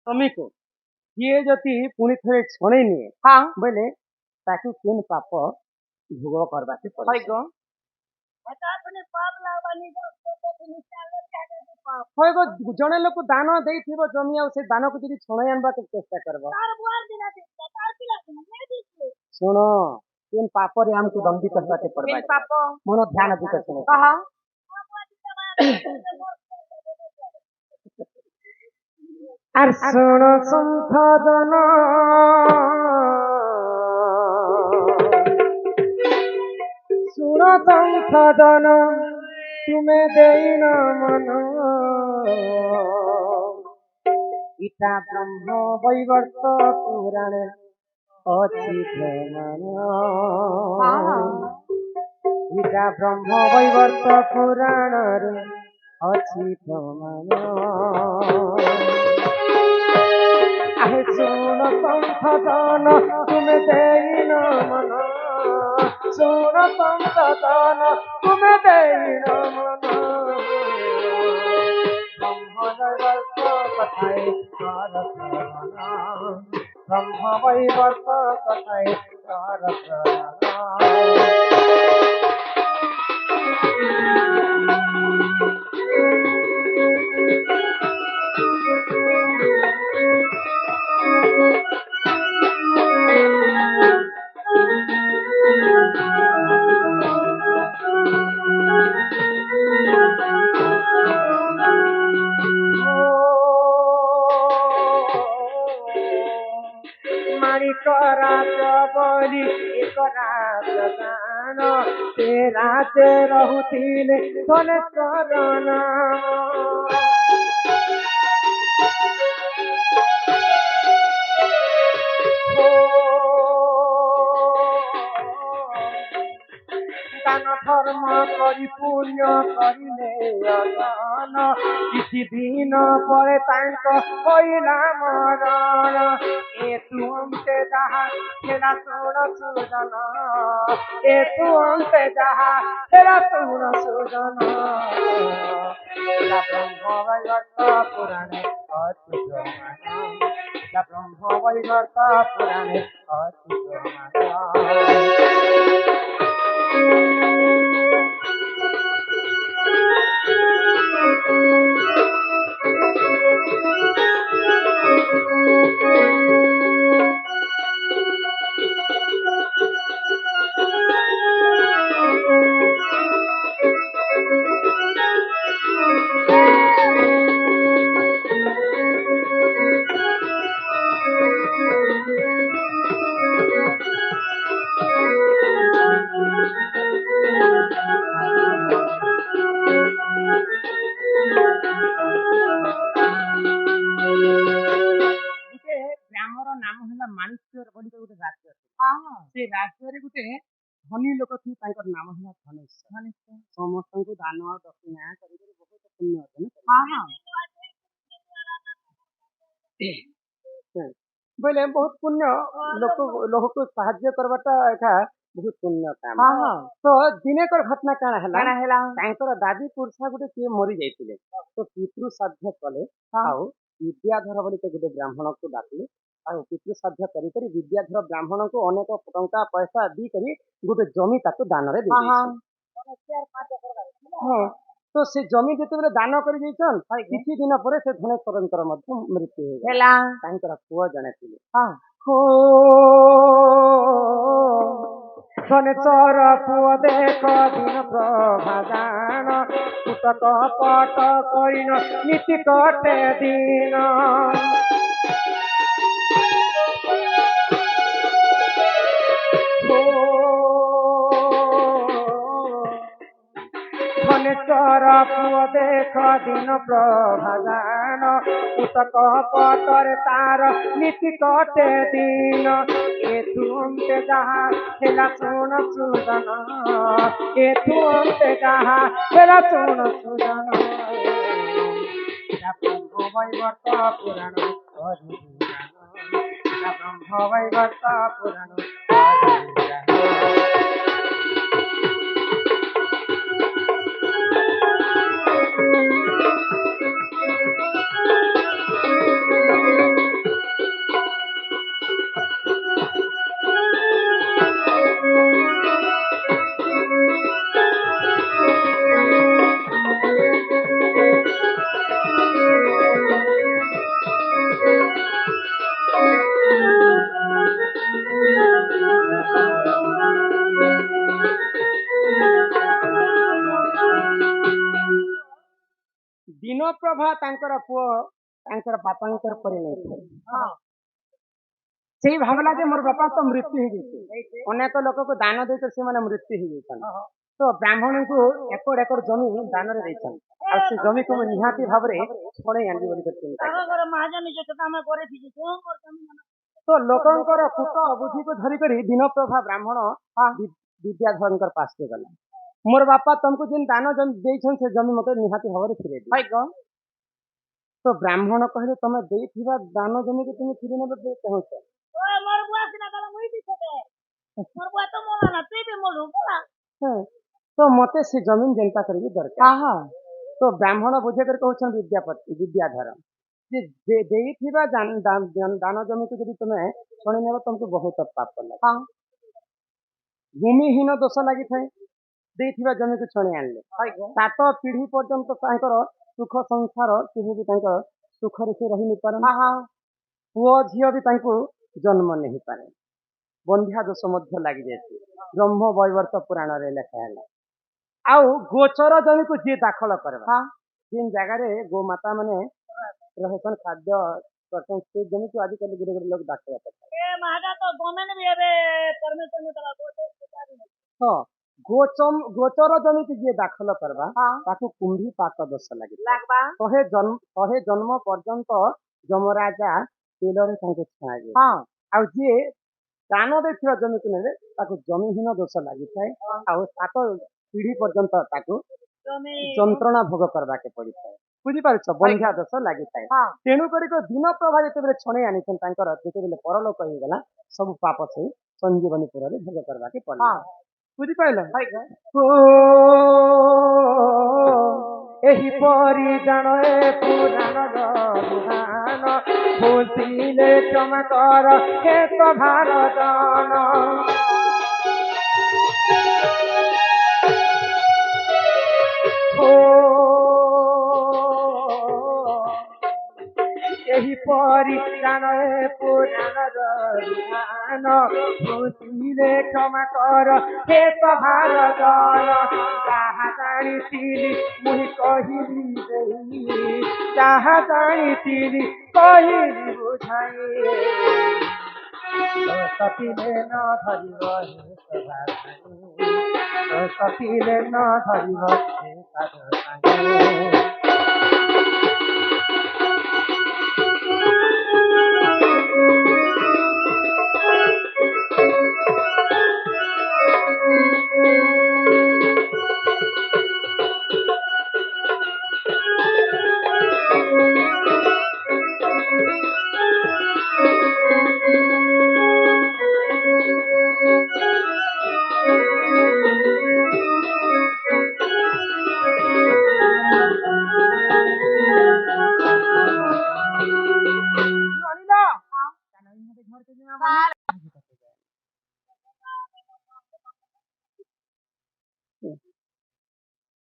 ତମକୁ କିଏ ଯଦି ପୁଣି ଥରେ ଛଣେଇ ନିଏ हाँ ବୋଇଲେ ତାକୁ କେନ୍ ପାପ ଭୋଗ କରବାକେ है ପଡେ। गो হয় ଗো ଜଣେ ଲୋକ ଦାନ ଦେଇଥିବ ଜମି ଆଉ ସେ ଦାନକୁ ଯଦି ଛଣେଇ ଆଣବାକୁ ଚେଷ୍ଟା କରବ ଶୁଣ କେନ୍ ପାପରେ ଆମକୁ ଦଣ୍ଡିତ ହେବାକେ ପଡବା बिन पाप ମନ ଧ୍ୟାନ ଦିକେ ଶୁଣ। कहा আর শোণ সম্পাদন শোণ সম্পাদন তুমি দেই না মন ইটা ব্রহ্ম বৈবর্ত পুরাণে অছি প্রমাণ ইটা ব্রহ্ম বৈবর্ত পুরাণরে অছি প্রমাণ আহে শোণ সম্পাদন তুমি দেই না মন শোণ সম্পাদন তুমি দেই না মন ব্রহ্ম কথায় কর প্রমাণ ব্রহ্ম বৈবর্ত কথায় কর প্রমাণ। माणिक राज बोली एक राज गान ते राज रहुथिले धन चरण দান ধর্ম করি পুণ্য করিলে অদান কিছু দিন পরে তাঙ্ক হইলা মরণ এ তু অন্তে যাহা সেরা শুণ সুজন এ তু অন্তে যাহা সেরা শুণ সুজন ব্রহ্ম বৈবর্ত পুরাণে অতি প্রমাণ ব্রহ্ম বৈবর্ত পুরাণে অতি প্রমাণ। ଗ୍ରାମର ନାମ ହେଲା ମାଣିକ୍ୟ ବୋଲି ଗୋଟେ ରାଜ୍ୟ ଅଛି। ସେ ରାଜ୍ୟରେ ଗୋଟେ ଧନୀ ଲୋକ ଥିଲେ ତାଙ୍କର ନାମ ହେଲା ଧନେଶ୍ୱର। ସମସ୍ତଙ୍କୁ ଦାନ ଦକ୍ଷିଣା କରିକରି ବହୁତ ପୁଣ୍ୟ ଅର୍ଜନ ବୋଇଲେ ବହୁତ ପୁଣ୍ୟ ଲୋକକୁ ସାହାଯ୍ୟ କରବାଟା ଏଟା ବହୁତ ପୁଣ୍ୟ କାମ। ତ ଦିନେକର ଘଟଣା କାଣା ହେଲା ତାଙ୍କର ଦାଦି ପୁରୁଷା ଗୋଟେ କିଏ ମରି ଯାଇଥିଲେ ତ ପିତୃ ଶ୍ରାଦ୍ଧ କଲେ ଆଉ ବିଦ୍ୟାଧର ବୋଲି ଗୋଟେ ବ୍ରାହ୍ମଣକୁ ଡାକିଲେ ଆଉ ପିତୃ ଶ୍ରାଦ୍ଧ କରିକରି ବିଦ୍ୟାଧର ବ୍ରାହ୍ମଣଙ୍କୁ ଅନେକ ଟଙ୍କା ପଇସା ଦେଇକରି ଗୋଟେ ଜମି ତାକୁ ଦାନରେ ହଁ ତ ସେ ଜମି ଯେତେବେଳେ ଦାନ କରି ଦେଇଛନ୍ କିଛି ଦିନ ପରେ ସେ ଧନେଶ୍ୱରଙ୍କର ମଧ୍ୟ ମୃତ୍ୟୁ ହେଇଗଲା। ତାଙ୍କର ପୁଅ ଜଣେ ଥିଲେ ଧନେଶ୍ୱର ପୁଅ ଦେଖ ଦିନ ପ୍ରଭାଜାନ କୁଟକ ପଟ କରିନ ନୀତି କଟେ ଦିନ ধনেশ্বর পুଅ ଦେଖ ଦିନ ପ୍ରଭାଜାନ କୁଟକ ପଟରେ ତାର ନୀତି କଟେ ଦିନ ଏ ତୁମତେ ଯାହା ହେଲା ଶୁଣ ସୁଜନ ଏ ତୁମତେ ଯାହା ହେଲା ଶୁଣ ସୁଜନ ବ୍ରହ୍ମ ବୈବର୍ତ ପୁରାଣ ବ୍ରହ୍ମ ବୈବର୍ତ ପୁରାଣ ଦିନପ୍ରଭା ତାଙ୍କର ପୁଅ ତାଙ୍କର ବାପାଙ୍କର ପରି ନେଇଥିଲେ। ସେଇ ଭାବନା ଯେ ମୋର ବାପା ତ ମୃତ୍ୟୁ ହେଇଯାଇଛି, ଅନେକ ଲୋକକୁ ଦାନ ଦେଇକି ସେମାନେ ମୃତ୍ୟୁ ହେଇଯାଇଛନ୍ତି। ତ ବ୍ରାହ୍ମଣଙ୍କୁ ଏକର ଏକର ଜମି ଦାନରେ ଦେଇଛନ୍ତି, ଆଉ ସେ ଜମିକୁ ମୁଁ ନିହାତି ଭାବରେ ଛଡ଼େଇ ଆଣିବି ବୋଲି ଚିନ୍ତା ତ ଲୋକଙ୍କର କୂଟ ବୁଦ୍ଧିକୁ ଧରିକରି ଦିନପ୍ରଭା ବ୍ରାହ୍ମଣ ବିଦ୍ୟାଧରଙ୍କର ପାଶକୁ ଗଲା। ମୋର ବାପା ତମକୁ ଯେନ୍ ଦାନ ଦେଇଛନ୍ତି ସେ ଜମି ମତେ ନିହାତି ଭାବରେ ଫେରେଇ ଦିଅ। ତ ବ୍ରାହ୍ମଣ କହିଲେ ତମେ ଦେଇଥିବା ଦାନ ଜମିକୁ ତୁମେ ଫେରି ନେବେ ଚାହୁଁଛ? ତ ମତେ ସେ ଜମିନ ଯେନ୍ତା କରିବି ଦରକାର। ତ ବ୍ରାହ୍ମଣ ବୁଝେଇକରି କହୁଛନ୍ତି ବିଦ୍ୟାଧର ଯେ ଦେଇଥିବା ଦାନ ଜମିକୁ ଯଦି ତୁମେ ଶୁଣି ନେବ ତମକୁ ବହୁତ ପାପ ଲାଗେ। ଭୂମିହୀନ ଦୋଷ ଲାଗିଥାଏ। ଦେଇଥିବା ଜମିକୁ ଛଣି ଆଣିଲେ 7 ପିଢ଼ି ପର୍ଯ୍ୟନ୍ତ ତାଙ୍କର ସୁଖ ସଂସାର କେହି ବି ତାଙ୍କର ସୁଖରେ ସେ ରହି ନେଇପାରେ। ପୁଅ ଝିଅ ବି ତାଙ୍କୁ ଜନ୍ମ ନେଇପାରେ। ବନ୍ଧ୍ୟା ଦୋଷ ମଧ୍ୟ ଲାଗିଯାଇଛି। ବ୍ରହ୍ମ ବୈବର୍ତ ପୁରାଣରେ ଲେଖା ହେଲା। ଆଉ ଗୋଚର ଜମିକୁ ଯିଏ ଦାଖଲ କରିବା, ଯେନ୍ ଜାଗାରେ ଗୋମାତା ମାନେ ରହିଛନ୍ ଖାଦ୍ୟ କରୁଛନ୍ ସେ ଜମିକୁ ଆଜିକାଲି ଗୋଟେ ଗୋଟେ ଲୋକ ଦାଖଲ କରୁଛନ୍ତି। ହଁ, ଗୋଚର ଜମିକୁ ଯିଏ ଦାଖଲ କରିବା ତାକୁ କୁମ୍ଭୀ ପାକ ଦୋଷ ଲାଗେ। 100 ଜନ୍ମ ପର୍ଯ୍ୟନ୍ତ ଯମରାଜା ତେଲରେ ତାଙ୍କୁ ଛଣାଯିବ। ଆଉ ଯିଏ ଦାନ ଦେଇଥିବା ଜମିକୁ ନେଲେ ତାକୁ ଜମିହୀନ ଦୋଷ ଲାଗିଥାଏ। ଆଉ 7 ପିଢ଼ି ପର୍ଯ୍ୟନ୍ତ ତାକୁ ଯନ୍ତ୍ରଣା ଭୋଗ କରିବାକୁ ପଡିଥାଏ। ବୁଝିପାରୁଛ? ବନ୍ଧ୍ୟା ଦୋଷ ଲାଗିଥାଏ। ତେଣୁ କରିକ ଦିନପ୍ରଭା ଯେତେବେଳେ ଛଣେଇ ଆଣିଛନ୍ତି ତାଙ୍କର ଯେତେବେଳେ ପରଲୋକ ହେଇଗଲା ସବୁ ପାପ ସେଇ ସଞ୍ଜୀବନୀପୁରରେ ଭୋଗ କରିବାକୁ ପଡିଲା। ବୁଝିପାରିଲ? ଏହିପରି ଜାଣ ଏ ପୁରାଣର ବିଧାନ, ବୁଝିଲେ କ୍ଷମା କର ହେ ତ ଭାରତନ। ଏହିପରି ଜାଣ ଏ ପୁରାଣର ବିଧାନ, ବୁଝିଲେ କ୍ଷମା କର ହେ ତ ଭାରତନ। ଯାହା ଜାଣିଥିଲି ମୁହିଁ କହିଲି ଦେଇ, ଯାହା ଜାଣିଥିଲି କହିଲି ବୁଝାଇ। ସତିଲେ ନ ଧରିବ ହେ ସଭାସାଙ୍ଗେ, ସତିଲେ ନ ଧରିବ ହେ ସାଧ ସାଙ୍ଗେ।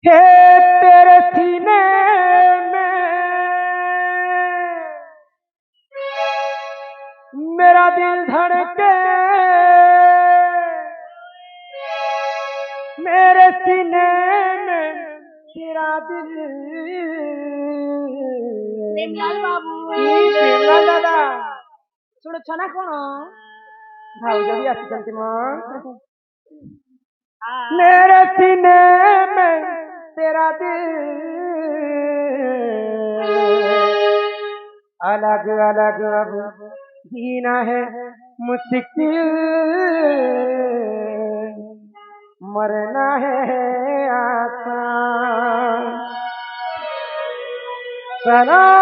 हे तेरे सीने में मेरा दिल धड़के, मेरे सीने में तेरा दिल। प्रेमलाल बाबू, प्रेमलाल दादा ଶୁଣୁଛ ନା କଣ? ଭାଉଜ ବି ଆସିଛନ୍ତି ମ। मेरे सीने में तेरा दिल, अलग अलग अब जीना है मुश्किल, मरना है आसान। सलाम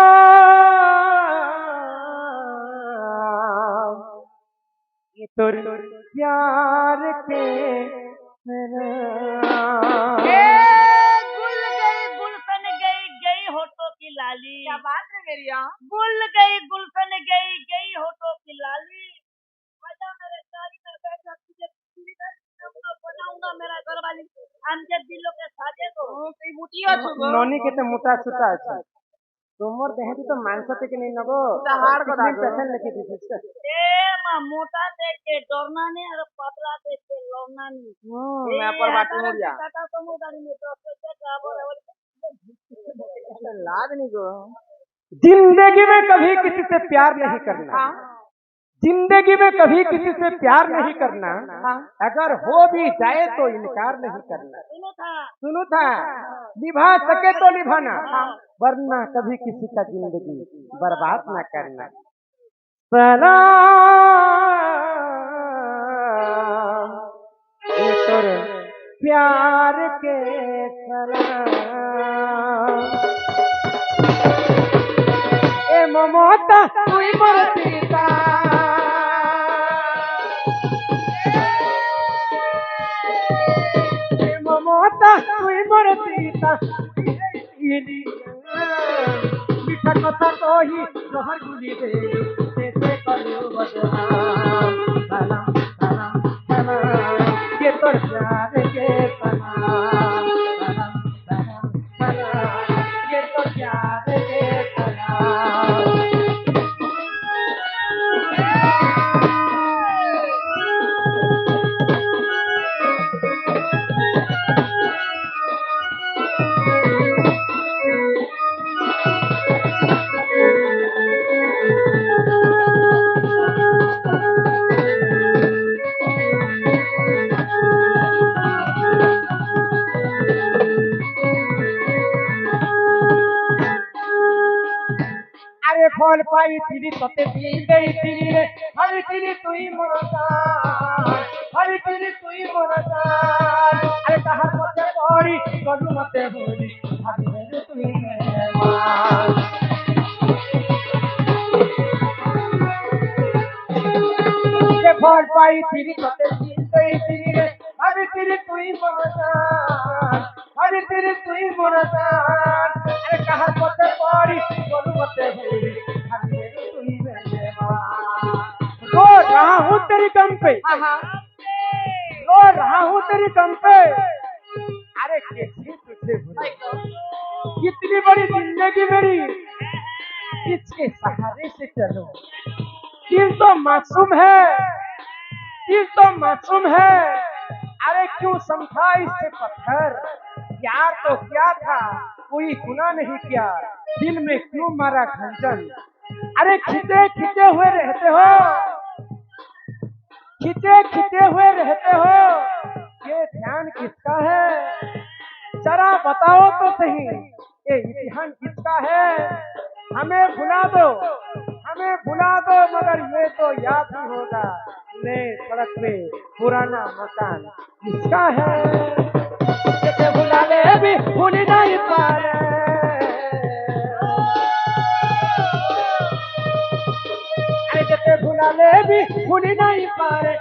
ये तुर प्यार के गुल गई गुलशन गई गई होठों की लाली। क्या बात है मेरिया? गुल गई गुलशन गई गई होठों की लाली। मेरे सारी में बैठ बनाऊंगा मेरा घर वाली हमसे दिलों के साजे को नोनी के तो मोटा सुटा अच्छा तुमर देहती तो मांस टिके नहीं नगो हाड़ को पेशेंट लिखी थी ए मां मोटा देख के डरना नहीं और पतला देख के लड़ना नहीं। मैं पर बात मुड़िया टाटा समूह गाड़ी में तो लाद नहीं गो। जिंदगी में कभी किसी से प्यार नहीं करना, जिंदगी में कभी किसी से प्यार नहीं करना, अगर हो भी जाए तो इनकार नहीं करना। सुनो था, निभा सके तो निभाना, वरना कभी किसी का जिंदगी बर्बाद ना करना। सलाम ये तोरे प्यार के सलाम, ए ममता तुई मोर सीता, ए ममता तुई मोर सीता, मीठा कथा कही जहर गुली दे से करू बदनाम। सलाम सलाम सलाम ये तोर प्यार के सलाम, सलाम सलाम सलाम ये तोर प्यार के सलाम। फल पाई थी तोते दिल गई थी रे, हर तेरी तुई मोर जान, हर तेरी तुई मोर जान। अरे कहा मते पड़ी गलू मते होली, भाभी रे तुई मेहमान। ये फल पाई थी तोते दिल गई थी रे, हर तेरी तुई मोर जान, हर तेरी तुई मोर जान। अरे कहा मते पड़ी गलू मते होली, रो रहा हूँ तेरी गम पे, रो रहा हूँ तेरी गम पे। अरे कैसे तुझे भूलूं, कितनी बड़ी जिंदगी मेरी, किसके सहारे से चलूं। दिल तो मासूम है, दिल तो मासूम है, अरे क्यों समझा इससे पत्थर। यार तो क्या था, कोई गुनाह नहीं किया, दिल में क्यों मारा खंजर। अरे खिंचे खिंचे हुए रहते हो, खिंचे खिंचे हुए रहते हो, ये ध्यान किसका है जरा बताओ तो सही, ये इम्तिहान किसका है। हमें भुला दो, हमें भुला दो, मगर ये तो याद ही होगा नए सड़क में पुराना मकान किसका है। जिसे भुला ले भी भूल नहीं पा रहे, जिसे भुला ले भी भूल नहीं पा रहे,